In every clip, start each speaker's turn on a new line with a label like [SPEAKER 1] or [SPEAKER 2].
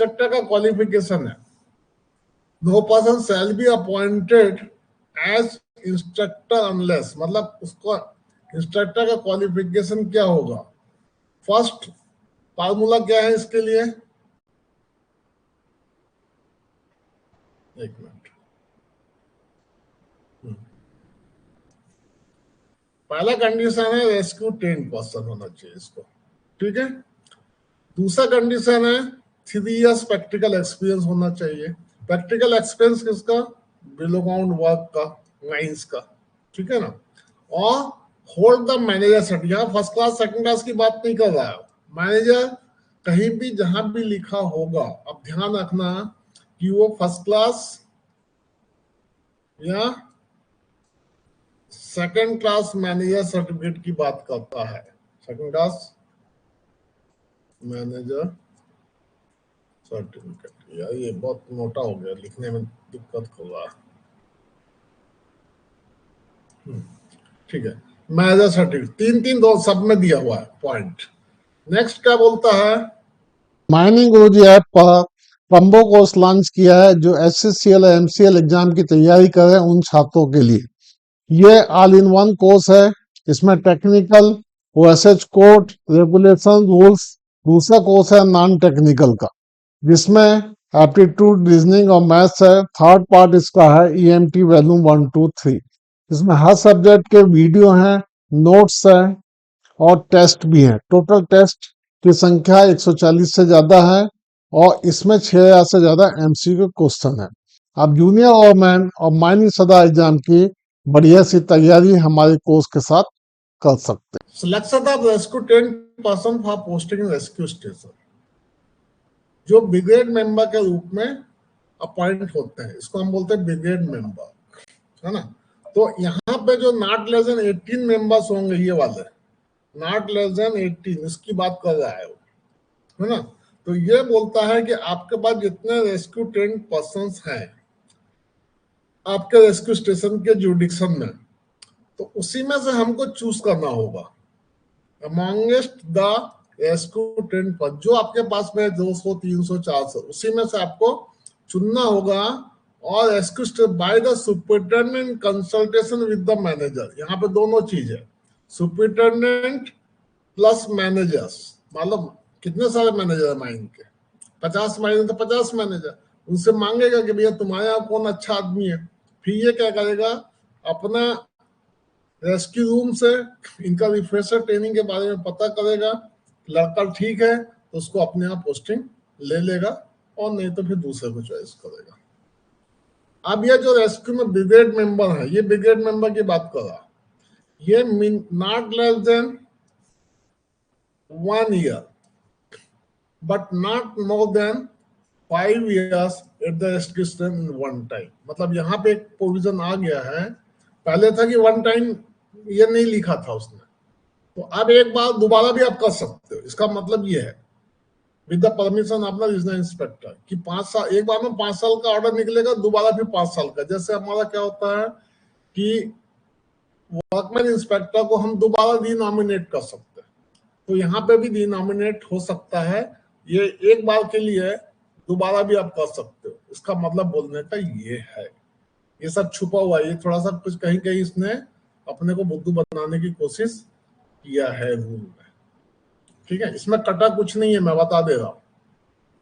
[SPEAKER 1] Instructor का qualification है, no person shall be appointed as instructor unless, मतलब उसको इंस्ट्रक्टर का क्वालिफिकेशन क्या होगा? फर्स्ट फार्मूला क्या है इसके लिए? एक मिनट, पहला कंडीशन है रेस्क्यू ट्रेन पर्सन होना चाहिए इसको, ठीक है। दूसरा कंडीशन है 3 इयर्स प्रैक्टिकल एक्सपीरियंस होना चाहिए। प्रैक्टिकल एक्सपीरियंस किसका? बिलो ग्राउंड वर्क का, माइंस का, ठीक है ना। और होल्ड द मैनेजर सर्टिफिकेट, यहाँ फर्स्ट क्लास सेकंड क्लास की बात नहीं कर रहा है, मैनेजर कहीं भी जहां भी लिखा होगा, अब ध्यान रखना कि वो फर्स्ट क्लास या सेकंड क्लास मैनेजर सर्टिफिकेट की बात करता है। सेकंड क्लास मैनेजर सर्टिफिकेट, यार ये बहुत मोटा हो गया, लिखने में दिक्कत हो रहा है। ठीक है, मैनेजर सर्टिफिकेट तीन तीन दो सब में दिया हुआ है पॉइंट। नेक्स्ट क्या बोलता है?
[SPEAKER 2] माइनिंग गुरुजी ऐप पर कम्बो कोर्स लॉन्च किया है जो एचसीसीएल एमसीएल एग्जाम की तैयारी कर रहे हैं उन छात्रों के लिए। ये ऑल इन वन कोर्स है, इसमें technical, OSH code, regulation, rules. दूसरा कोर्स है नॉन टेक्निकल का, जिसमें एप्टीट्यूड, रीजनिंग और मैथ्स है। थर्ड पार्ट इसका है ईएमटी वॉल्यूम 1, 2, 3। इसमें हर सब्जेक्ट के वीडियो हैं, नोट्स हैं और टेस्ट भी हैं। टोटल टेस्ट की संख्या 140 से ज्यादा है और इसमें 6000 से ज्यादा एमसीक्यू क्वेश्चन है। आप जूनियर और मैन और माइनिंग सदा एग्जाम की बढ़िया सी तैयारी हमारे कोर्स के साथ कर सकते हैं।
[SPEAKER 1] Selection of rescue train person for posting in rescue station, जो ब्रिगेड मेंबर के रूप में अपॉइंट होते हैं, इसको हम बोलते हैं ब्रिगेड मेंबर, है ना। तो यहाँ पे जो नॉट लेस देन 18 मेंबर्स होंगे, ये वाले नॉट लेस देन 18, इसकी बात कर रहा है वो, है ना। तो ये बोलता है कि आपके पास जितने रेस्क्यू ट्रेन पर्संस हैं आपके रेस्क्यू स्टेशन के जुडिक्शन में, तो उसी में से हमको चूज करना होगा अमॉन्गेस्ट द रेस्क्यू ट्रेन पर, जो आपके पास में 200, 300, 400, उसी में से आपको चुनना होगा। और rescue by the superintendent consultation with the manager, यहाँ पे दोनों चीज है, सुपरिटेंडेंट प्लस मैनेजर्स। मतलब कितने सारे मैनेजर है माइन के? 50 मैनेजर, तो 50 मैनेजर उनसे मांगेगा कि भैया तुम्हारे यहाँ कौन अच्छा आदमी है। फिर ये क्या करेगा, अपना रेस्क्यू रूम से इनका रिफ्रेशर ट्रेनिंग के बारे में पता करेगा, लड़का ठीक है तो उसको अपने आप पोस्टिंग ले लेगा, और नहीं तो फिर दूसरे को चॉइस करेगा। अब ये जो रेस्क्यू में ब्रिगेड मेंबर है, ये ब्रिगेड मेंबर की बात कर रहा, ये not less than 1 year but not more than 5 years at the rescue station in one time। मतलब यहाँ पे एक प्रोविजन आ गया है, पहले था कि 1 टाइम ये नहीं लिखा था उसने, तो अब एक बार दोबारा भी आप कर सकते हो। इसका मतलब ये है with the permission of the regional inspector कि 5 साल, एक बार में 5 साल का ऑर्डर निकलेगा, दोबारा फिर 5 साल का। जैसे हमारा क्या होता है कि वर्कमैन इंस्पेक्टर को हम दोबारा रीनॉमिनेट कर सकते हैं, तो यहाँ पे भी रीनॉमिनेट हो सकता है। ये एक बार के लिए दोबारा भी आप कर सकते हो। इसका मतलब बोलने का ये है, ये सब छुपा हुआ है, ये थोड़ा सा कुछ कहीं कहीं इसने अपने को बुद्धू बनाने की कोशिश किया है रूल में, ठीक है। इसमें कटा कुछ नहीं है, मैं बता दे रहा हूँ,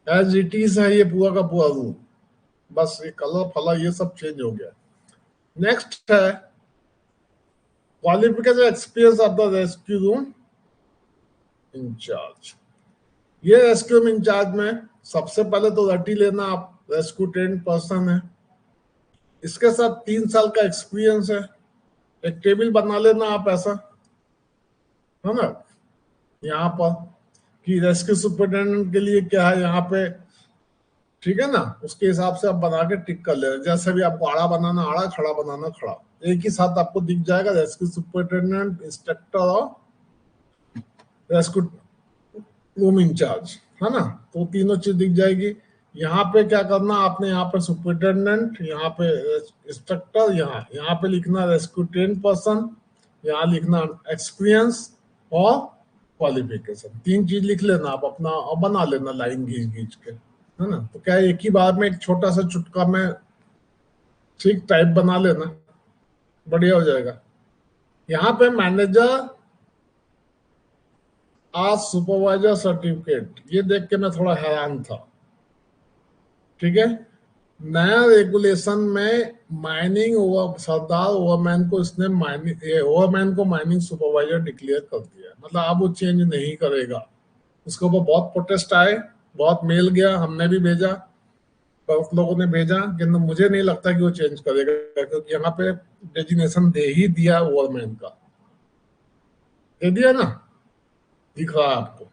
[SPEAKER 1] एज इट इज है ये पूरा का पूरा रूल, बस ये कलर फला ये सब चेंज हो गया। नेक्स्ट है qualification experience of the rescue room in charge. ये रेस्क्यू रूम इंचार्ज में सबसे पहले तो रटी लेना, आप रेस्क्यू ट्रेन पर्सन है, इसके साथ 3 साल का एक्सपीरियंस है। एक टेबल बना लेना आप ऐसा, है ना, यहाँ पर कि रेस्क्यू सुपरिटेंडेंट के लिए क्या है यहाँ पे, ठीक है ना। उसके हिसाब से आप बना के टिक कर लेना। जैसे भी आपको आड़ा बनाना आड़ा, खड़ा बनाना खड़ा, एक ही साथ आपको दिख जाएगा रेस्क्यू सुपरिटेंडेंट, इंस्ट्रक्टर और रेस्क्यू रूम इंचार्ज, है ना। तो तीनों चीज दिख जाएगी। यहाँ पे क्या करना आपने, यहाँ पे सुपरिटेंडेंट, यहाँ पे इंस्ट्रक्टर, यहाँ पे लिखना रेस्क्यू ट्रेन पर्सन, यहाँ लिखना एक्सपीरियंस और क्वालिफिकेशन। 3 चीज लिख लेना आप अपना और बना लेना लाइन खींच खींच के, है ना। तो क्या एक ही बार में एक छोटा सा चुटका में ठीक टाइप बना लेना, बढ़िया हो जाएगा। यहाँ पे मैनेजर आज सुपरवाइजर सर्टिफिकेट, ये देख के मैं थोड़ा हैरान था। ठीक है, नया रेगुलेशन में माइनिंग सरदार ओवरमैन को इसने ओवरमैन को माइनिंग सुपरवाइजर डिक्लेयर कर दिया, मतलब अब वो चेंज नहीं करेगा। उसके ऊपर बहुत प्रोटेस्ट आए, बहुत मेल गया, हमने भी भेजा, बहुत लोगों ने भेजा, किंतु मुझे नहीं लगता कि वो चेंज करेगा, क्योंकि यहाँ पे डेजिग्नेशन दे ही दिया ओवरमैन का, दे दिया ना, दिख रहा है आपको,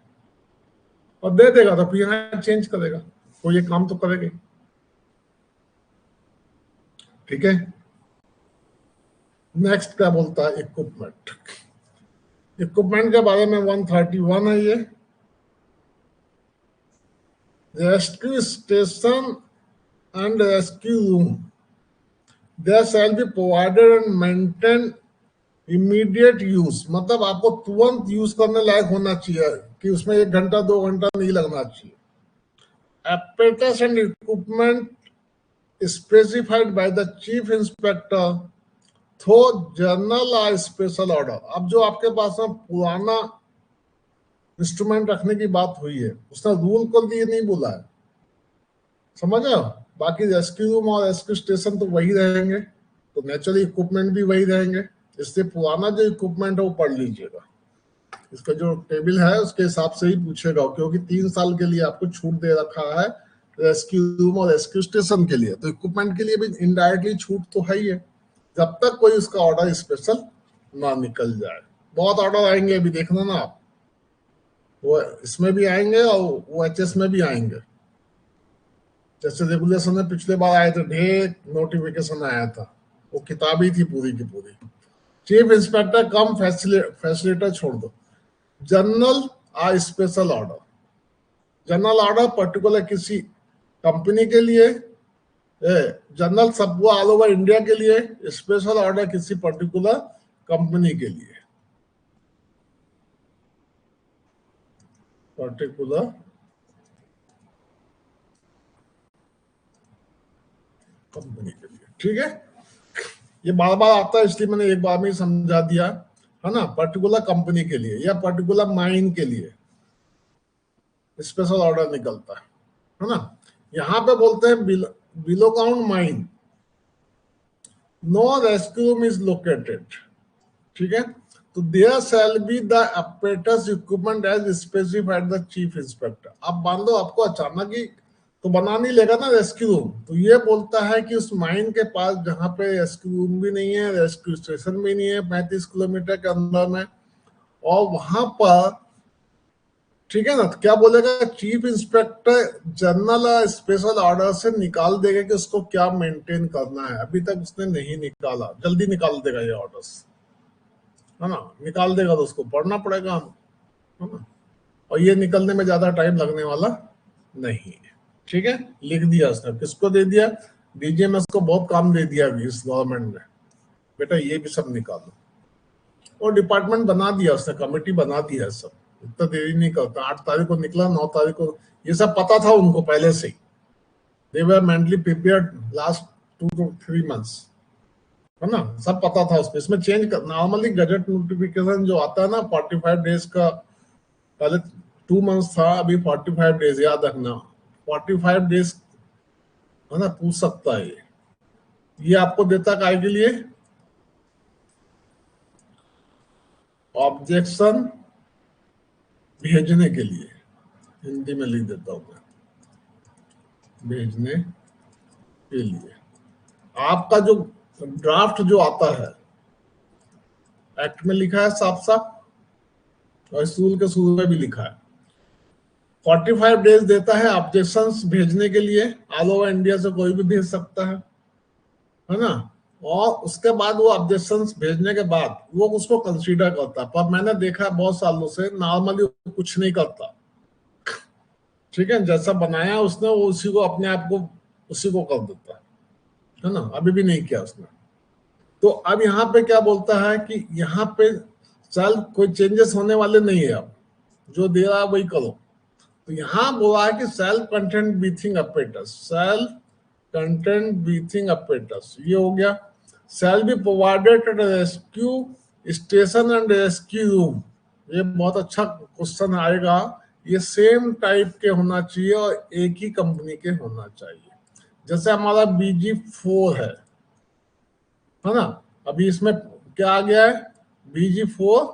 [SPEAKER 1] और दे देगा तो फिर यहाँ चेंज करेगा, तो ये काम तो करेगा ही। ठीक है, नेक्स्ट क्या बोलता है, इक्विपमेंट। इक्विपमेंट के बारे में 131 है ये, rescue station and rescue room there shall be provided and maintain immediate use, मतलब आपको तुरंत यूज करने लायक होना चाहिए, कि उसमें 1 घंटा 2 घंटा नहीं लगना चाहिए। apparatus and equipment specified by the chief inspector through general और स्पेशल ऑर्डर। अब जो आपके पास में पुराना इंस्ट्रूमेंट रखने की बात हुई है, उसने रूल को लिए नहीं बोला है, समझ रहे हो। बाकी रेस्क्यू रूम और रेस्क्यू स्टेशन तो वही रहेंगे, तो नेचुरली इक्विपमेंट भी वही रहेंगे, इसलिए पुराना जो इक्विपमेंट है वो पढ़ लीजिएगा। इसका जो टेबल है उसके हिसाब से ही पूछेगा, क्योंकि 3 साल के लिए आपको छूट दे रखा है रेस्क्यू रूम और रेस्क्यू स्टेशन के लिए, तो इक्विपमेंट के लिए भी इनडायरेक्टली छूट तो है ही है, जब तक कोई उसका ऑर्डर स्पेशल ना निकल जाए। बहुत ऑर्डर आएंगे, अभी देखना ना आप, वो इसमें भी आएंगे और वो एचएस में भी आएंगे। जैसे रेगुलेशन में पिछले बार आए थे, ढेर नोटिफिकेशन आया था, वो किताब ही थी पूरी की पूरी। चीफ इंस्पेक्टर कम फैसिलिटर छोड़ दो, जनरल और special order. General order particular किसी कंपनी के लिए, जनरल सब ऑल ओवर इंडिया के लिए, स्पेशल ऑर्डर किसी पर्टिकुलर कंपनी के लिए, पर्टिकुलर कंपनी के लिए। ठीक है, ये बार बार आता है इसलिए मैंने एक बार में ही समझा दिया, है ना। पर्टिकुलर कंपनी के लिए या पर्टिकुलर माइन के लिए स्पेशल ऑर्डर निकलता है ना। यहाँ पे बोलते हैं below ground mine no rescue room is located. ठीक है, तो there shall be the apparatus equipment as specified the chief inspector. अब मान लो आपको अचानक ही तो बना नहीं लेगा ना रेस्क्यू रूम, तो ये बोलता है कि उस माइन के पास जहां पे रेस्क्यू रूम भी नहीं है, रेस्क्यू स्टेशन भी नहीं है 35 किलोमीटर के अंदर में, और वहां पर, ठीक है ना, तो क्या बोलेगा, chief inspector general special order से निकाल देगा कि उसको क्या मेंटेन करना है। अभी तक उसने नहीं निकाला, जल्दी निकाल देगा ये ऑर्डर्स, है ना, निकाल देगा तो उसको पढ़ना पड़ेगा, है ना, और ये निकलने में ज्यादा टाइम लगने वाला नहीं है। ठीक है, लिख दिया उसने, किसको दे दिया, डीजीएमएस को बहुत काम दे दिया अभी इस गवर्नमेंट ने, बेटा ये भी सब निकालो, और डिपार्टमेंट बना दिया उसने, कमेटी बना दिया है सब, इतना देरी नहीं करता। 8 तारीख को निकला, 9 तारीख को, ये सब पता था उनको पहले से ही, दे वर mentally prepared last 2 to 3 months, है ना, सब पता था उसमें। इसमें चेंज नॉर्मली गजट नोटिफिकेशन जो आता है ना 45 डेज का, पहले 2 months था, अभी 45 डेज, याद रखना 45 डेज, है ना, पूछ सकता है ये आपको देता काय के लिए, ऑब्जेक्शन भेजने के लिए, हिंदी में लिख देता हूं मैं, भेजने के लिए। आपका जो ड्राफ्ट जो आता है, एक्ट में लिखा है साफ साफ, और स्कूल के शुरू में भी लिखा है, 45 डेज देता है ऑब्जेक्शंस भेजने के लिए, ऑल ओवर इंडिया से कोई भी भेज सकता है ना, और उसके बाद वो ऑब्जेक्शंस भेजने के बाद वो उसको कंसीडर करता है। पर मैंने देखा है बहुत सालों से नॉर्मली कुछ नहीं करता, ठीक है, जैसा बनाया उसने वो उसी को अपने आप को उसी को कर देता है ना, अभी भी नहीं किया उसने। तो अब यहाँ पे क्या बोलता है कि यहाँ पे चल कोई चेंजेस होने वाले नहीं है, अब जो दे रहा है वही करो। तो यहां बोला है कि self content breathing apparatus, self content breathing apparatus ये हो गया। shall be provided at a rescue station and rescue room, ये बहुत अच्छा क्वेश्चन आएगा। ये सेम टाइप के होना चाहिए और एक ही कंपनी के होना चाहिए। जैसे हमारा BG4 है ना, अभी इसमें क्या आ गया है, BG4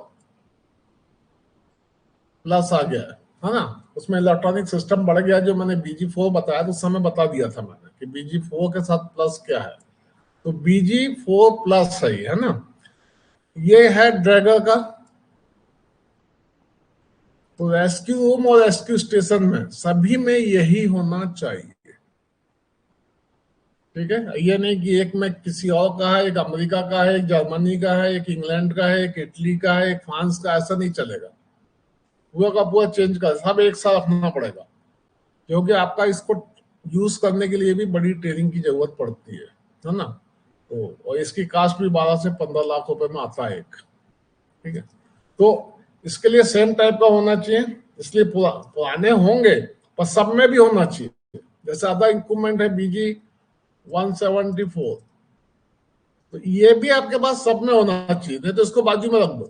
[SPEAKER 1] प्लस आ गया है ना। उसमें इलेक्ट्रॉनिक सिस्टम बढ़ गया, जो मैंने BG4 बताया तो उस समय बता दिया था मैंने कि BG4 के साथ प्लस क्या है, तो BG4 प्लस है ना। ये है ड्रैगर का। तो रेस्क्यू रूम और रेस्क्यू स्टेशन में सभी में यही होना चाहिए, ठीक है। ये नहीं कि एक में किसी और का है, एक अमेरिका का है, एक जर्मनी का है, एक इंग्लैंड का है, एक इटली का है, एक फ्रांस का, ऐसा नहीं चलेगा। पूरा का पूरा चेंज कर, सब एक साथ रखना पड़ेगा, क्योंकि आपका इसको यूज करने के लिए भी बड़ी ट्रेनिंग की जरूरत पड़ती है ना। तो और इसकी कास्ट भी 12 से 15 लाख रुपए में आता है एक, ठीक है। तो इसके लिए सेम टाइप का होना चाहिए, इसलिए पुराने होंगे पर सब में भी होना चाहिए। जैसे अदर इक्विपमेंट है BG174, तो ये भी आपके पास सब में होना चाहिए, नहीं तो इसको बाजू में रख दो,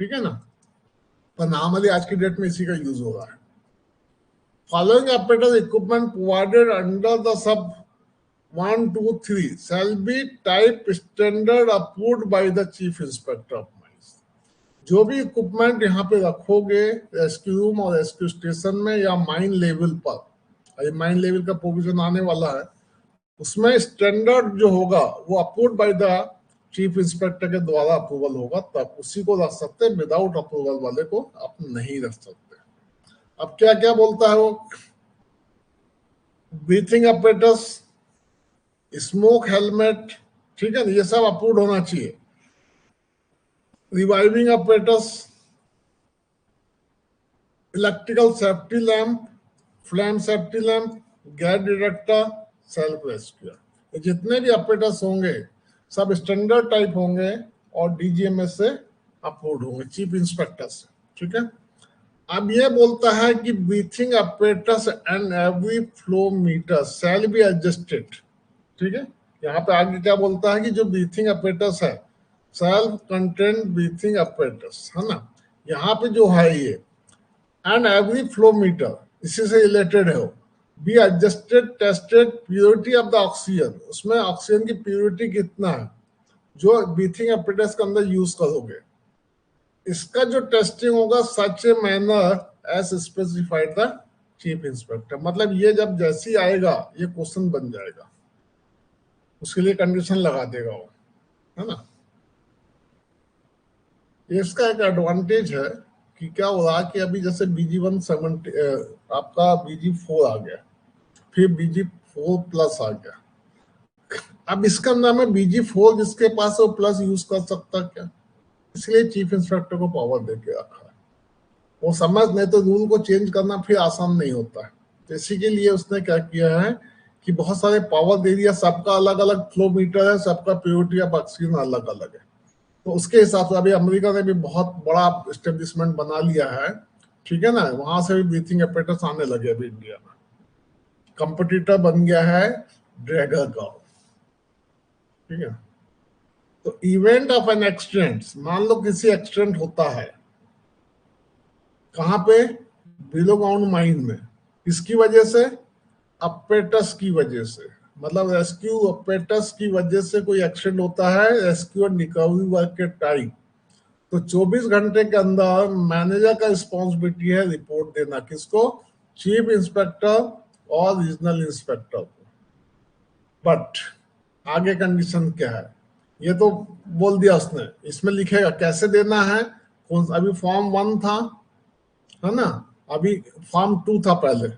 [SPEAKER 1] ठीक है ना। पर नॉर्मली आज की डेट में इसी का यूज हो रहा है। Following apparatus equipment provided under the sub 1, 2, 3 shall be type standard approved by the chief inspector of mines। जो भी इक्विपमेंट यहाँ पे रखोगे रेस्क्यू रूम और रेस्क्यू स्टेशन में या माइन लेवल पर, माइन लेवल का प्रोविजन आने वाला है, उसमें स्टैंडर्ड जो होगा वो approved by the chief inspector के द्वारा अप्रूवल होगा, तब उसी को रख सकते हैं। विदाउट अप्रूवल वाले को आप नहीं रख सकते। अब क्या क्या बोलता है वो, ब्रीथिंग apparatus, स्मोक हेलमेट, ठीक है ना, ये सब अप्रूव्ड होना चाहिए। Reviving apparatus, electrical safety lamp, flame safety lamp, gas detector, self rescue, जितने भी apparatus होंगे सब स्टैंडर्ड टाइप होंगे और DGMS से अप्रूव्ड होंगे, चीफ इंस्पेक्टर से, ठीक है। अब ये बोलता है कि breathing apparatus and every flow meter shall be adjusted, ठीक है। यहाँ पे आगे क्या बोलता है कि जो ब्रीथिंग apparatus है, सेल्फ कंटेंट ब्रीथिंग apparatus है ना, यहाँ पे जो है ये एंड एवरी फ्लो मीटर इसी से रिलेटेड है, be adjusted tested purity of the oxygen, उसमें ऑक्सीजन की प्योरिटी कितना है जो ब्रीथिंग apparatus के अंदर यूज करोगे, इसका जो टेस्टिंग होगा such a manner as specified the chief inspector. मतलब ये जब जैसे ही आएगा ये क्वेश्चन बन जाएगा, उसके लिए कंडीशन लगा देगा वो, है ना। इसका एक एडवांटेज है कि क्या हो रहा कि अभी जैसे BG170 आपका BG4 आ गया, फिर BG4 प्लस आ गया। अब इसका नाम है BG4, जिसके पास वो प्लस यूज कर सकता क्या, इसलिए चीफ इंस्पेक्टर को पावर देके रखा है। वो समझ, नहीं तो रूल को चेंज करना फिर आसान नहीं होता है। तो इसी के लिए उसने क्या किया है कि बहुत सारे पावर दे दिया, सबका अलग अलग फ्लो मीटर है, सबका प्योरिटी ऑफ ऑक्सीजन अलग अलग है। तो उसके हिसाब से अभी अमेरिका ने भी बहुत बड़ा एस्टेब्लिशमेंट बना लिया है, ठीक है ना, वहां से भी ब्रीथिंग apparatus आने लगे अभी इंडिया में। कंपटीटर बन गया है ड्रैगर का, ठीक है। तो इवेंट ऑफ एन एक्सीडेंट, मान लो किसी एक्सीडेंट होता है, कहां पे, बिलो ग्राउंड माइन में, किसकी वजह से, apparatus की वजह से, मतलब रेस्क्यू apparatus की वजह से कोई एक्सीडेंट होता है रेस्क्यू एंड रिकवरी वर्क के टाइम, तो 24 घंटे के अंदर मैनेजर का रिस्पॉन्सिबिलिटी है रिपोर्ट देना, किसको, चीफ इंस्पेक्टर और रीजनल इंस्पेक्टर को। बट आगे कंडीशन क्या है, ये तो बोल दिया उसने, इसमें लिखेगा कैसे देना है, कौन, अभी फॉर्म 1 था, है ना, अभी फॉर्म 2 था पहले,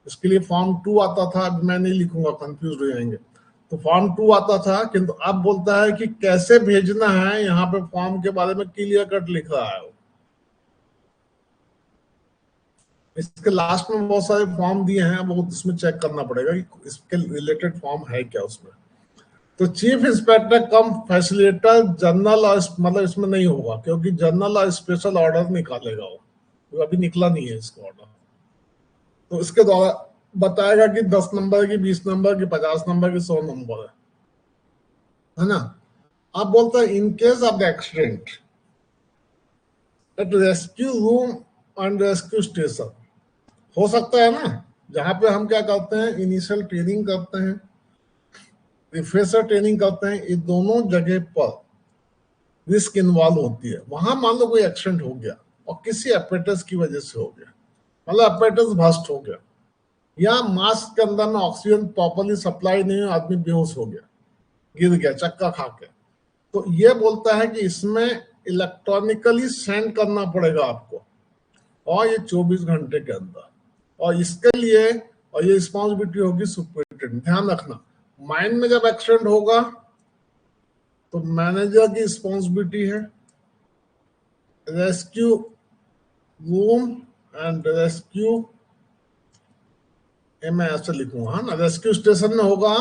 [SPEAKER 1] इसके लिए फॉर्म 2 आता था, अब मैं नहीं लिखूंगा, कंफ्यूज हो जाएंगे। तो फॉर्म 2 आता था, किंतु अब बोलता है कि कैसे भेजना है, यहाँ पे फॉर्म के बारे में क्लियर कट लिख रहा है। इसके लास्ट में बहुत सारे फॉर्म दिए हैं, वो उसमें चेक करना पड़ेगा कि इसके रिलेटेड फॉर्म है क्या उसमें। तो चीफ इंस्पेक्टर कम फैसिलिटेटर जनरल, और मतलब इसमें नहीं होगा, क्योंकि जनरल और स्पेशल ऑर्डर निकालेगा वो अभी निकला नहीं है इसका ऑर्डर, तो इसके द्वारा बताएगा कि 10 नंबर की, 20 नंबर की, 50 नंबर की, 100 नंबर है ना। आप बोलते हैं in case of the accident at rescue room and rescue station, हो सकता है ना, जहां पे हम क्या करते हैं, इनिशियल ट्रेनिंग करते हैं, रिफ्रेशर ट्रेनिंग करते हैं, ये दोनों जगह पर रिस्क इन्वॉल्व होती है। वहां मान लो कोई एक्सीडेंट हो गया और किसी एपेटस की वजह से हो गया, मतलब एपेटस बस्ट हो गया, या मास्क के अंदर में ऑक्सीजन प्रॉपरली सप्लाई नहीं हुआ, आदमी बेहोश हो गया, गिर गया चक्का खा के, तो ये बोलता है कि इसमें इलेक्ट्रॉनिकली सेंड करना पड़ेगा आपको, और ये 24 घंटे के अंदर, और इसके लिए और ये रिस्पॉन्सिबिलिटी होगी सुपरिटेंडेंट। ध्यान रखना, माइन में जब एक्सीडेंट होगा तो मैनेजर की रिस्पॉन्सिबिलिटी है, रेस्क्यू रूम एंड रेस्क्यू, मैं ऐसे लिखूंगा है ना, रेस्क्यू स्टेशन में होगा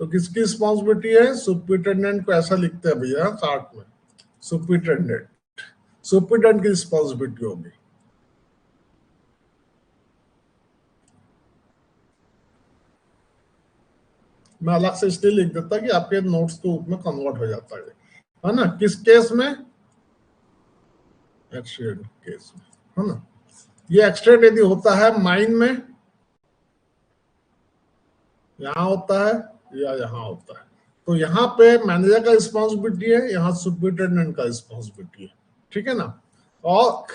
[SPEAKER 1] तो किसकी रिस्पॉन्सिबिलिटी है, सुपरिटेंडेंट को ऐसा लिखते हैं भैया चार्ट में, सुपरिटेंडेंट, सुपरिटेंडेंट की रिस्पॉन्सिबिलिटी होगी। मैं अलग से इसलिए लिख देता कि आपके नोट्स के रूप में कन्वर्ट हो जाता है ना। किस केस में, एक्सीडेंट केस में, है ना। ये एक्सीडेंट यदि होता है माइन में, यहां होता है या यहां होता है, तो यहाँ पे मैनेजर का रिस्पॉन्सिबिलिटी है, यहाँ सुपरिटेंडेंट का रिस्पॉन्सिबिलिटी है, ठीक है ना। और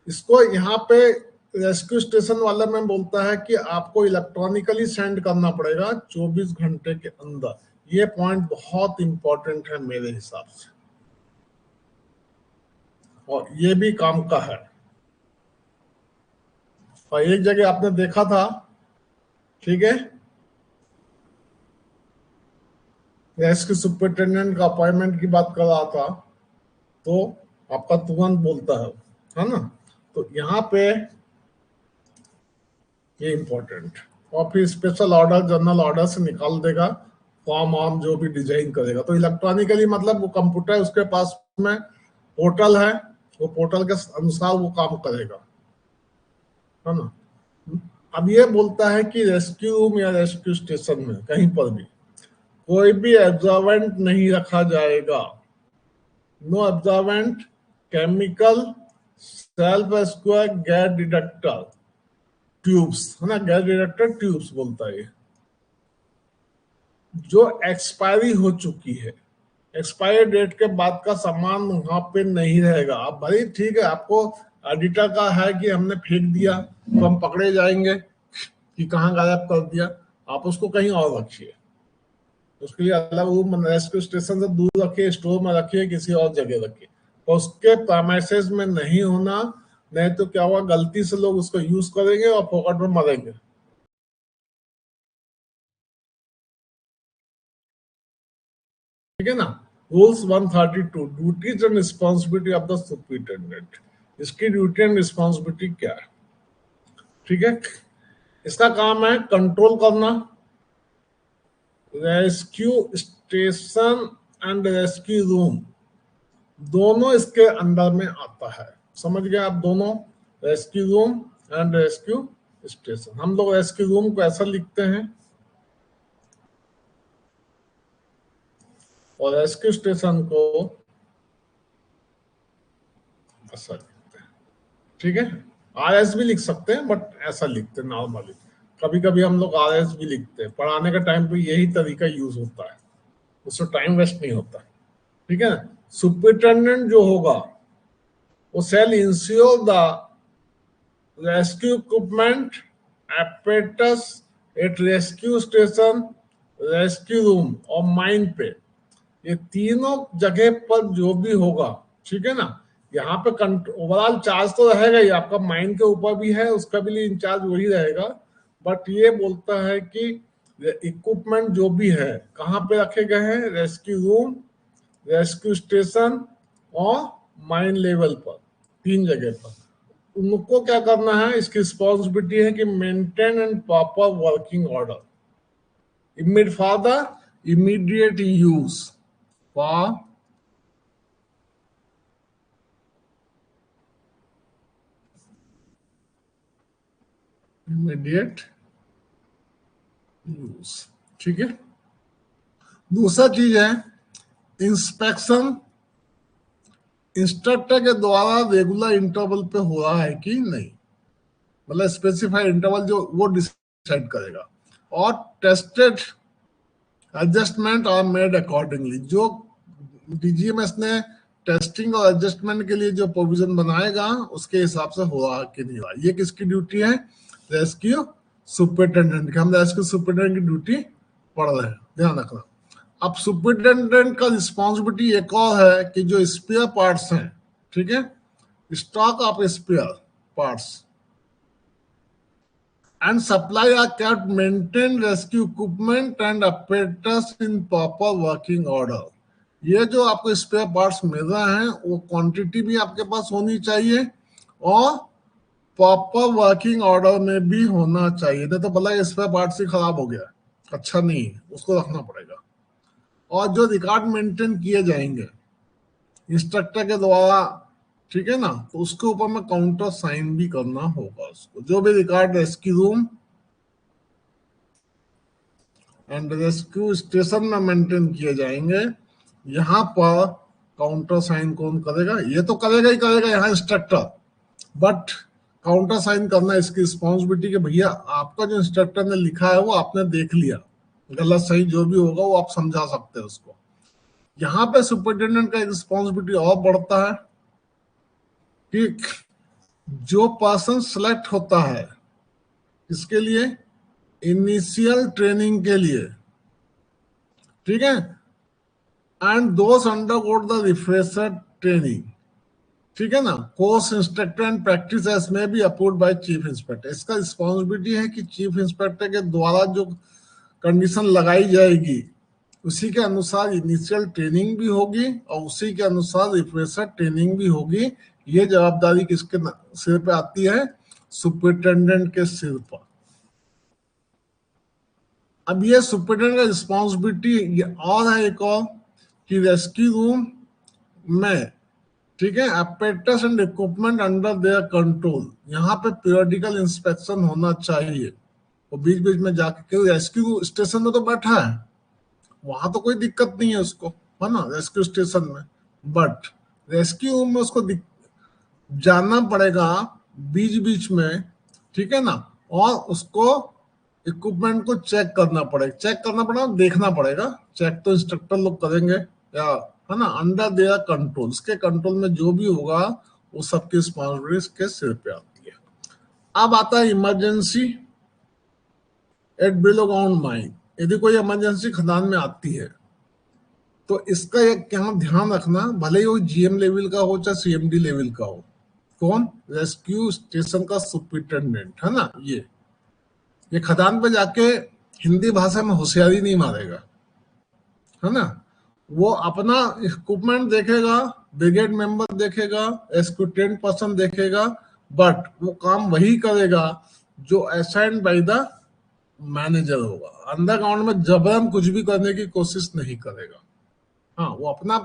[SPEAKER 1] इसको यहाँ पे रेस्क्यू स्टेशन वाला में बोलता है कि आपको इलेक्ट्रॉनिकली सेंड करना पड़ेगा 24 घंटे के अंदर। ये पॉइंट बहुत इंपॉर्टेंट है मेरे हिसाब से, और ये भी काम का है। और एक जगह आपने देखा था, ठीक है, रेस्क्यू सुपरिटेंडेंट का अपॉइंटमेंट की बात कर रहा था, तो आपका तुरंत बोलता है ना। तो यहाँ पे ये इंपॉर्टेंट, और फिर स्पेशल ऑर्डर, जनरल ऑर्डर से निकाल देगा, फॉर्म वॉर्म जो भी डिजाइन करेगा, तो इलेक्ट्रॉनिकली मतलब वो कंप्यूटर है उसके पास में, पोर्टल है, वो पोर्टल के अनुसार वो काम करेगा, है ना। अब ये बोलता है कि रेस्क्यू रूम या रेस्क्यू स्टेशन में कहीं पर भी कोई भी एब्जॉर्वेंट नहीं रखा जाएगा, no absorbent, chemical, self square, gas detector tubes, है ना, गैस डिटेक्टर ट्यूब्स बोलता है, जो एक्सपायरी हो चुकी है, एक्सपायरी डेट के बाद का सामान वहां पे नहीं रहेगा। अब भाई ठीक है, आपको एडिटर का है कि हमने फेंक दिया तो हम पकड़े जाएंगे कि कहाँ गायब कर दिया, आप उसको कहीं और रखिए, उसके लिए अलग रूम रेस्क्यू स्टेशन से दूर रखिए, स्टोर में रखिए, किसी और जगह रखिए, और उसके प्रेमाइसेस में नहीं होना, नहीं तो क्या हुआ, गलती से लोग उसको यूज करेंगे और फोकट में मरेंगे। ठीक है ना। Rules 132, duties and responsibility of the superintendent, इसकी ड्यूटी एंड रिस्पॉन्सिबिलिटी क्या है, ठीक है। इसका काम है कंट्रोल करना, rescue station and rescue room दोनों इसके अंदर में आता है, समझ गए आप, दोनों, rescue room and rescue station. हम लोग रेस्क्यू रूम को ऐसा लिखते हैं और रेस्क्यू स्टेशन को ऐसा लिखते हैं, ठीक है। RS भी लिख सकते हैं बट ऐसा लिखते हैं नॉर्मली, कभी कभी हम लोग RS भी लिखते हैं, पढ़ाने के टाइम पे यही तरीका यूज होता है, उससे टाइम वेस्ट नहीं होता, ठीक है। सुपरिटेंडेंट जो होगा वो shall ensure the rescue equipment, apparatus at rescue station, rescue room और माइन पे, ये तीनों जगह पर जो भी होगा, ठीक है ना। यहाँ पे ओवरऑल चार्ज तो रहेगा ही, आपका माइन के ऊपर भी है, उसका भी इंचार्ज वही रहेगा, बट ये बोलता है कि इक्विपमेंट जो भी है कहाँ पे रखे गए हैं, रेस्क्यू रूम, रेस्क्यू स्टेशन और माइन लेवल पर, तीन जगह पर उनको क्या करना है, इसकी रिस्पॉन्सिबिलिटी है कि maintain and proper working order for the immediate use, for immediate use. ठीक है। दूसरा चीज है इंस्पेक्शन इंस्ट्रक्टर के द्वारा रेगुलर इंटरवल पे हो रहा है कि नहीं, मतलब स्पेसिफाइड इंटरवल जो वो डिसाइड करेगा। और tested adjustment are made accordingly, जो डीजीएमएस ने टेस्टिंग और एडजस्टमेंट के लिए जो प्रोविजन बनाएगा उसके हिसाब से हो रहा कि नहीं हो रहा। ये किसकी ड्यूटी है? रेस्क्यू सुपरिटेंडेंट की। हम रेस्क्यू सुपरिटेंडेंट की ड्यूटी पढ़ रहे हैं, ध्यान रखना। अब सुपरिटेंडेंट का रिस्पॉन्सिबिलिटी एक और है कि जो स्पेयर पार्ट्स हैं, ठीक है, stock of spare parts and supply are kept, maintain rescue equipment and apparatus in proper working order। ये जो आपको स्पेयर पार्ट्स मिल रहे हैं वो क्वांटिटी भी आपके पास होनी चाहिए और प्रॉपर वर्किंग ऑर्डर में भी होना चाहिए। नहीं तो भला स्पेयर पार्ट्स ही खराब हो गया, अच्छा नहीं है, उसको रखना पड़ेगा। और जो रिकॉर्ड मेंटेन किए जाएंगे इंस्ट्रक्टर के द्वारा, ठीक है ना, तो उसके ऊपर में काउंटर साइन भी करना होगा उसको। जो भी record rescue room and rescue station में मेंटेन किए जाएंगे, यहाँ पर काउंटर साइन कौन करेगा? ये तो करेगा ही करेगा यहाँ इंस्ट्रक्टर, बट काउंटर साइन करना इसकी रिस्पॉन्सिबिलिटी कि भैया आपका जो इंस्ट्रक्टर ने लिखा है वो आपने देख लिया, गलत सही जो भी होगा वो आप समझा सकते हैं उसको। यहाँ पे सुपरिटेंडेंट का रिस्पॉन्सिबिलिटी और बढ़ता है कि जो पर्सन सिलेक्ट होता है इसके लिए इनिशियल ट्रेनिंग के लिए, ठीक है, and those undergo the refresher training, ठीक है ना, course instructor and practices में भी अप्रूव्ड बाय चीफ इंस्पेक्टर। इसका रिस्पॉन्सिबिलिटी है कि चीफ इंस्पेक्टर के द्वारा जो कंडीशन लगाई जाएगी उसी के अनुसार इनिशियल ट्रेनिंग भी होगी और उसी के अनुसार रिफ्रेशर ट्रेनिंग भी होगी। ये जवाबदारी किसके सिर पे आती है? सुपरिटेंडेंट के सिर पर। अब ये सुपरिटेंडेंट का रिस्पॉन्सिबिलिटी और है एक और कि रेस्क्यू रूम में, ठीक है, apparatus and equipment under their control, यहाँ पे पीरियडिकल इंस्पेक्शन होना चाहिए। वो बीच बीच में जाके, क्योंकि रेस्क्यू स्टेशन में तो बैठा है, वहां तो कोई दिक्कत नहीं है उसको, है ना, रेस्क्यू स्टेशन में, बट रेस्क्यू रूम में उसको जाना पड़ेगा बीच बीच में, ठीक है ना, और उसको इक्विपमेंट को चेक करना पड़ेगा, देखना पड़ेगा। चेक तो इंस्ट्रक्टर लोग करेंगे या, है ना, अंडर देयर कंट्रोल, उसके कंट्रोल में जो भी होगा वो सबकी रिस्पॉन्सिबिलिटी के सिर पे आती है। अब आता है emergency at below ground mine. यदि कोई इमरजेंसी खदान में आती है तो इसका एक क्या ध्यान रखना, भले ही वो जीएम लेवल का हो चाहे सीएमडी लेवल का हो, कौन? रेस्क्यू स्टेशन का सुपरिटेंडेंट, है ना। ये खदान पे जाके हिंदी भाषा में होशियारी नहीं मारेगा, है ना। वो अपना इक्विपमेंट देखेगा, ब्रिगेड मेंबर देखेगा, एस्क्यूटेंट पर्सन देखेगा, बट वो काम वही करेगा जो असाइंड बाय द मैनेजर होगा। अंडरग्राउंड में जबरन कुछ भी करने की कोशिश नहीं करेगा। हाँ, वो अपना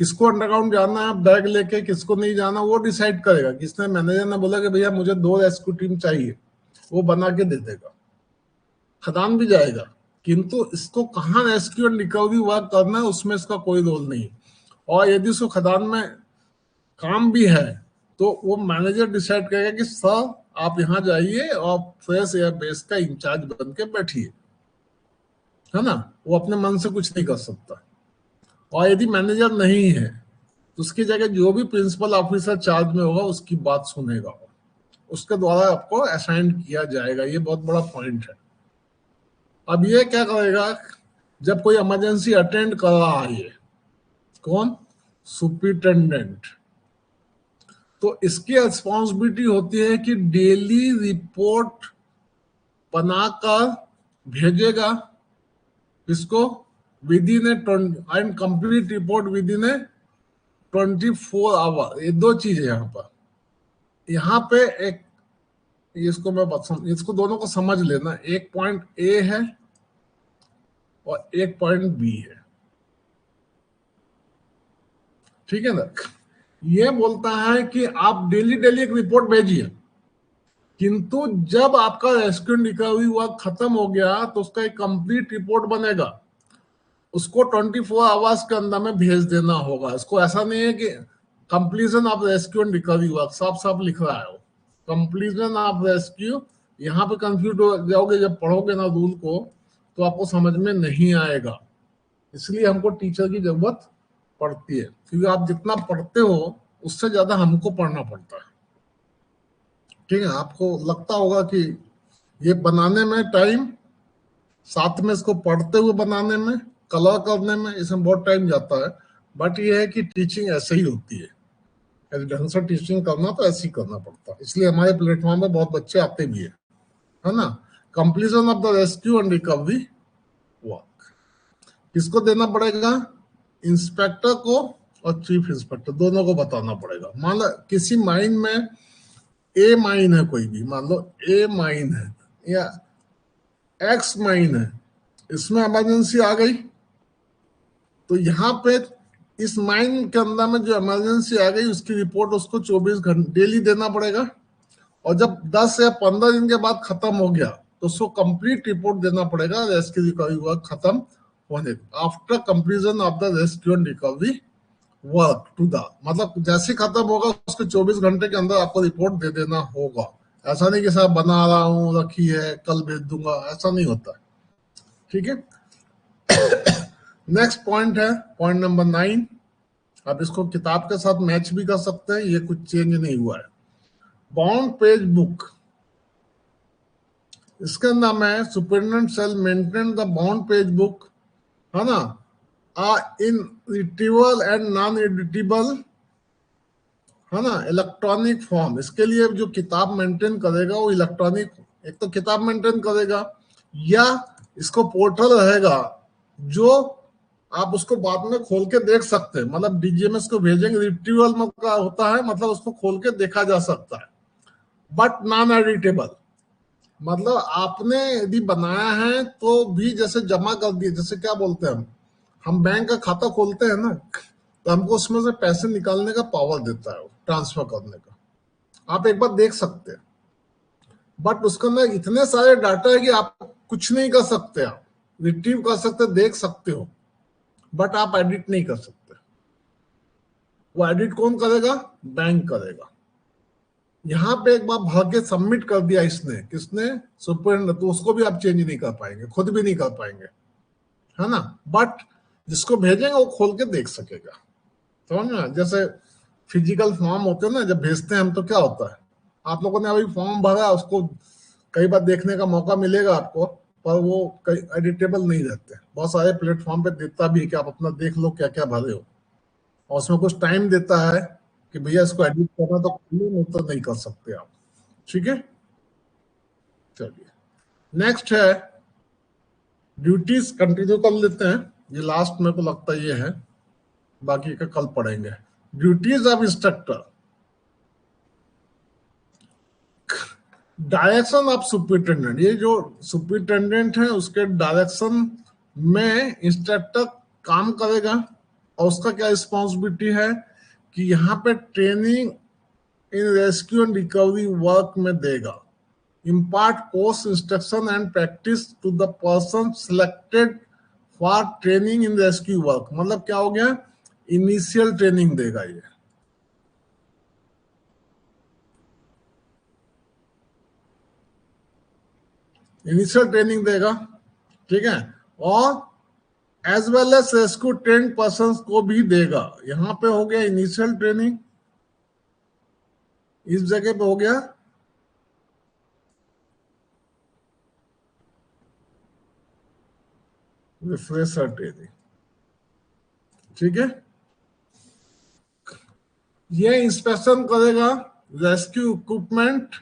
[SPEAKER 1] किसको अंडरग्राउंड जाना है बैग लेके, किसको नहीं जाना, वो डिसाइड करेगा। किसने, मैनेजर ने बोला कि भैया मुझे 2 रेस्क्यू टीम चाहिए, वो बना के दे देगा, खदान भी जाएगा, किंतु इसको कहाँ रेस्क्यू एंड रिकवरी वर्क करना है उसमें इसका कोई रोल नहीं। और यदि उसको खदान में काम भी है तो वो मैनेजर डिसाइड करेगा कि सर आप यहाँ जाइए और फ्रेश एयर बेस का इंचार्ज बन के बैठिए, है ना। वो अपने मन से कुछ नहीं कर सकता। और यदि मैनेजर नहीं है तो उसकी जगह जो भी प्रिंसिपल ऑफिसर चार्ज में होगा उसकी बात सुनेगा, उसके द्वारा आपको असाइन किया जाएगा। ये बहुत बड़ा पॉइंट है। अब ये क्या करेगा, जब कोई इमरजेंसी अटेंड कर रहा है, ये कौन? सुपरिटेंडेंट, तो इसकी रिस्पॉन्सिबिलिटी होती है कि डेली रिपोर्ट बनाकर भेजेगा इसको within and complete report within 24 hour. ये 2 चीज है यहाँ पर। यहाँ पे एक, इसको दोनों को समझ लेना। एक पॉइंट ए है और एक पॉइंट बी है, ठीक है ना। ये बोलता है कि आप डेली डेली एक रिपोर्ट भेजिए किंतु जब आपका रेस्क्यू एंड रिकवरी वर्क खत्म हो गया तो उसका एक कंप्लीट रिपोर्ट बनेगा, उसको 24 आवर्स के अंदर में भेज देना होगा। इसको ऐसा नहीं है कि completion of rescue and recovery work साफ साफ लिख रहा है, कंप्लीशन ऑफ रेस्क्यू। यहाँ पे कंफ्यूज हो जाओगे जब पढ़ोगे ना रूल को, तो आपको समझ में नहीं आएगा। इसलिए हमको टीचर की जरूरत पड़ती है, क्योंकि आप जितना पढ़ते हो उससे ज्यादा हमको पढ़ना पड़ता है। ठीक है, आपको लगता होगा कि ये बनाने में टाइम, साथ में इसको पढ़ते हुए बनाने में, कलर करने में, इसमें बहुत टाइम जाता है। बट ये है कि टीचिंग ऐसे ही होती है, यदि ढंग से टीचिंग करना तो ऐसे ही करना पड़ता है। इसलिए हमारे प्लेटफॉर्म में बहुत बच्चे आते भी है ना। Completion of the rescue and recovery work किसको देना पड़ेगा? इंस्पेक्टर को और चीफ इंस्पेक्टर दोनों को बताना पड़ेगा। मान लो किसी माइन में ए माइन है, कोई भी मान लो ए माइन है या एक्स माइन है, इसमें इमरजेंसी आ गई तो यहाँ पे इस माइन के अंदर में जो इमरजेंसी आ गई उसकी रिपोर्ट उसको 24 घंटे डेली देना पड़ेगा। और जब 10 या 15 दिन के बाद खत्म हो गया तो उसको कंप्लीट रिपोर्ट देना पड़ेगा रेस्क्यू रिकवरी वर्क खत्म होने, after completion of the rescue and recovery work to the, मतलब जैसे खत्म होगा उसके 24 घंटे के अंदर आपको रिपोर्ट दे देना होगा। ऐसा नहीं कि साहब बना रहा हूँ, रखी है, कल भेज दूंगा, ऐसा नहीं होता है। ठीक है। नेक्स्ट पॉइंट है पॉइंट नंबर 9। आप इसको किताब के साथ मैच भी कर सकते हैं, ये कुछ चेंज नहीं हुआ है। बाउंड पेज बुक, इसके अंदर में superintendent shall maintain the bound page book, है ना, in retrieval and non editable, है ना, इलेक्ट्रॉनिक फॉर्म। इसके लिए जो किताब मेंटेन करेगा वो इलेक्ट्रॉनिक, एक तो किताब मेंटेन करेगा या इसको पोर्टल रहेगा जो आप उसको बाद में खोल के देख सकते हैं। मतलब डीजीएमएस को भेजेंगे, रिट्रीवल का होता है मतलब उसको खोल के देखा जा सकता है, बट नॉन एडिटेबल, मतलब आपने यदि बनाया है तो भी जैसे जमा कर दिए, जैसे क्या बोलते हैं हम बैंक का खाता खोलते हैं ना, तो हमको उसमें से पैसे निकालने का पावर देता है, ट्रांसफर करने का। आप एक बार देख सकते हैं, बट उसके अंदर इतने सारे डाटा है कि आप कुछ नहीं कर सकते। आप रिट्रीव कर सकते, देख सकते हो, बट आप एडिट नहीं कर सकते। वो एडिट कौन करेगा? बैंक करेगा। यहाँ पे एक बार भर के सबमिट कर दिया इसने, किसने? सुपरिटेंडेंट, तो उसको भी आप चेंज नहीं कर पाएंगे, खुद भी नहीं कर पाएंगे, है ना। बट जिसको भेजेंगे वो खोल के देख सकेगा, समझ में? जैसे फिजिकल फॉर्म होते हैं ना, जब भेजते हैं हम तो क्या होता है, आप लोगों ने अभी फॉर्म भरा, उसको कई बार देखने का मौका मिलेगा आपको, पर वो कई एडिटेबल नहीं रहते। बहुत सारे प्लेटफॉर्म पे देता भी है कि आप अपना देख लो क्या क्या भरे हो, और उसमें कुछ टाइम देता है कि भैया इसको एडिट करना तो नहीं तो नहीं कर सकते आप। ठीक है, चलिए नेक्स्ट है ड्यूटीज, कंटिन्यू कर लेते हैं। ये लास्ट मेरे को लगता है ये है, बाकी का कल पढ़ेंगे। Duties of instructor, direction of superintendent, ये जो सुपरिटेंडेंट है उसके डायरेक्शन में इंस्ट्रक्टर काम करेगा, और उसका क्या रिस्पॉन्सिबिलिटी है कि यहाँ पे training in rescue and recovery work में देगा। Impart course instruction and practice to the person selected for training in rescue work, मतलब क्या हो गया? इनिशियल ट्रेनिंग देगा ये। इनिशियल ट्रेनिंग देगा, ठीक है, और as well as rescue train person को भी देगा। यहां पे हो गया इनिशियल ट्रेनिंग, इस जगह पे हो गया रिफ्रेशर ट्रेनिंग। ठीक है, ये इंस्पेक्शन करेगा rescue equipment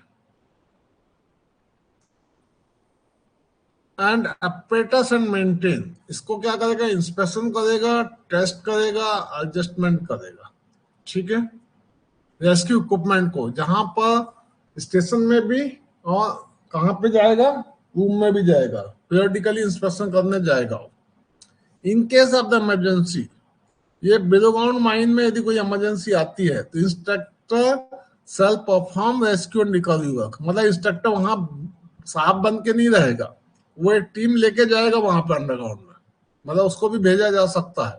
[SPEAKER 1] and apparatus and maintain, इसको क्या करेगा? इंस्पेक्शन करेगा, टेस्ट करेगा, एडजस्टमेंट करेगा। ठीक है, रेस्क्यू इक्विपमेंट को जहां पर स्टेशन में भी, और कहां पे जाएगा? रूम में भी जाएगा, पीरियडिकली इंस्पेक्शन करने जाएगा। इन केस ऑफ द इमरजेंसी, ये बिलो ग्राउंड माइन में यदि कोई इमरजेंसी आती है तो instructor shall perform rescue and recovery work। मतलब इंस्ट्रक्टर वहां साहब बन के नहीं रहेगा, वो एक टीम लेके जाएगा वहां पे अंडरग्राउंड में, मतलब उसको भी भेजा जा सकता है।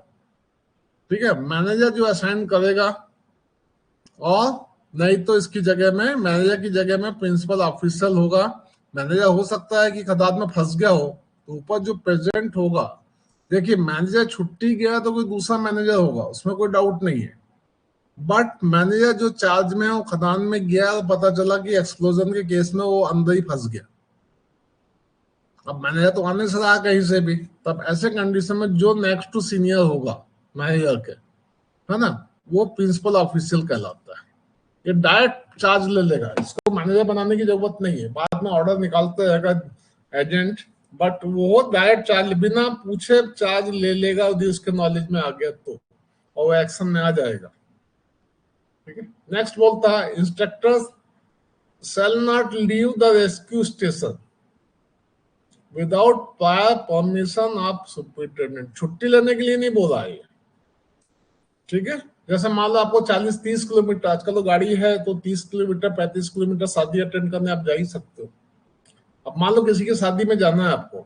[SPEAKER 1] ठीक है, मैनेजर जो असाइन करेगा, और नहीं तो इसकी जगह में, मैनेजर की जगह में प्रिंसिपल ऑफिसर होगा। मैनेजर हो सकता है कि खदान में फंस गया हो, तो ऊपर जो प्रेजेंट होगा, देखिए मैनेजर छुट्टी गया तो कोई दूसरा मैनेजर होगा, उसमें कोई डाउट नहीं है, बट मैनेजर जो चार्ज में है वो खदान में गया और पता चला कि एक्सप्लोजन के केस में वो अंदर ही फंस गया। अब मैनेजर तो आने से रहा कहीं से भी, तब ऐसे कंडीशन में जो नेक्स्ट टू सीनियर होगा मैनेजर के, है ना, वो प्रिंसिपल ऑफिशियल कहलाता है। ये डायरेक्ट चार्ज ले लेगा, इसको मैनेजर बनाने की जरूरत नहीं है, बाद में ऑर्डर निकालते रहेगा एजेंट, बट वो डायरेक्ट चार्ज बिना पूछे चार्ज ले लेगा, यदि उसके नॉलेज में आ गया तो, और वो एक्शन में आ जाएगा। ठीक है, नेक्स्ट बोलता है instructors shall not leave the rescue station without prior permission of superintendent। छुट्टी लेने के लिए नहीं बोला है। ठीक है, जैसे मान लो आपको 40-30 किलोमीटर, आजकल तो गाड़ी है तो 30 किलोमीटर 35 किलोमीटर शादी अटेंड करने आप जा ही सकते हो। अब मान लो किसी की शादी में जाना है आपको,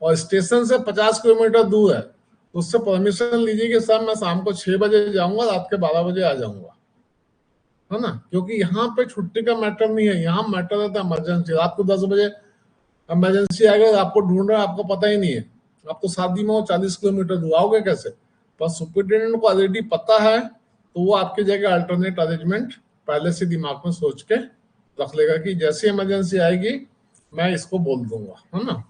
[SPEAKER 1] और स्टेशन से 50 किलोमीटर दूर है, तो उससे परमिशन लीजिए कि सर मैं शाम को 6 बजे जाऊंगा, रात के 12 बजे आ जाऊंगा, है ना, क्योंकि यहाँ पे छुट्टी का मैटर नहीं है, यहाँ मैटर रहता है इमरजेंसी। रात को 10 बजे इमरजेंसी आ गया, आपको ढूंढ रहा है, आपको पता ही नहीं है, आप तो शादी में हो 40 किलोमीटर दूर, आओगे कैसे? पर सुपरिटेंडेंट को ऑलरेडी पता है, तो वो आपकी जगह अल्टरनेट अरेंजमेंट पहले से दिमाग में सोच के रख लेगा कि जैसी इमरजेंसी आएगी मैं इसको बोल दूंगा, है ना।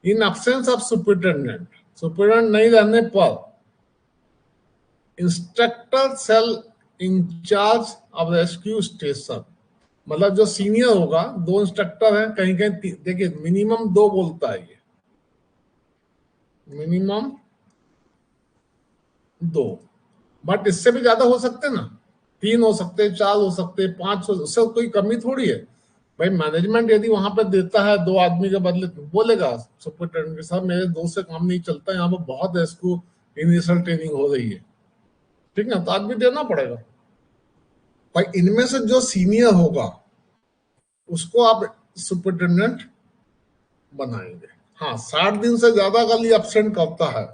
[SPEAKER 1] In absence of superintendent, superintendent नहीं रहने पर instructor shall in charge of rescue station, मतलब जो सीनियर होगा, 2 इंस्ट्रक्टर हैं, कहीं कहीं देखिए मिनिमम 2 बोलता है, ये मिनिमम 2, बट इससे भी ज्यादा हो सकते ना, 3 हो सकते, 4 हो सकते, 5 हो, उससे कोई कमी थोड़ी है भाई। मैनेजमेंट यदि वहां पे देता है 2 आदमी के बदले, तो बोलेगा सुपरिटेंडेंट के साथ मेरे 2 से काम नहीं चलता, यहाँ पे बहुत रेस्क्यू इनिशियल ट्रेनिंग हो रही है, ठीक है, तो आदमी देना पड़ेगा भाई। इनमें से जो सीनियर होगा उसको आप सुपरिटेंडेंट बनाएंगे। हाँ, 60 दिन से ज्यादा अगर ये एब्सेंट करता है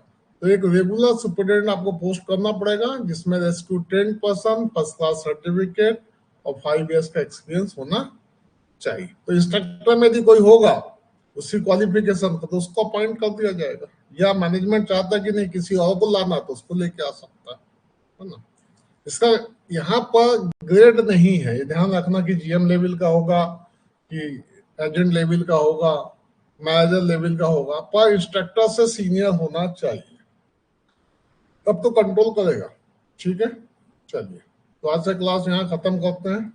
[SPEAKER 1] तो एक रेगुलर सुपरिटेंडेंट आपको पोस्ट करना पड़ेगा, जिसमें rescue trend person, first class certificate और 5 इयर्स का एक्सपीरियंस होना चाहिए। तो इंस्ट्रक्टर में यदि कोई होगा उसी क्वालिफिकेशन का, तो उसको अपॉइंट कर दिया जाएगा, या मैनेजमेंट चाहता है कि नहीं किसी और को लाना, तो उसको लेके आ सकता है ना। इसका यहाँ पर ग्रेड नहीं है, ये ध्यान रखना कि जीएम लेवल का होगा कि एजेंट लेवल का होगा, मैनेजर लेवल का होगा, पर इंस्ट्रक्टर से सीनियर होना चाहिए, तब तो कंट्रोल करेगा। ठीक है, चलिए, तो आज से क्लास यहाँ खत्म करते हैं।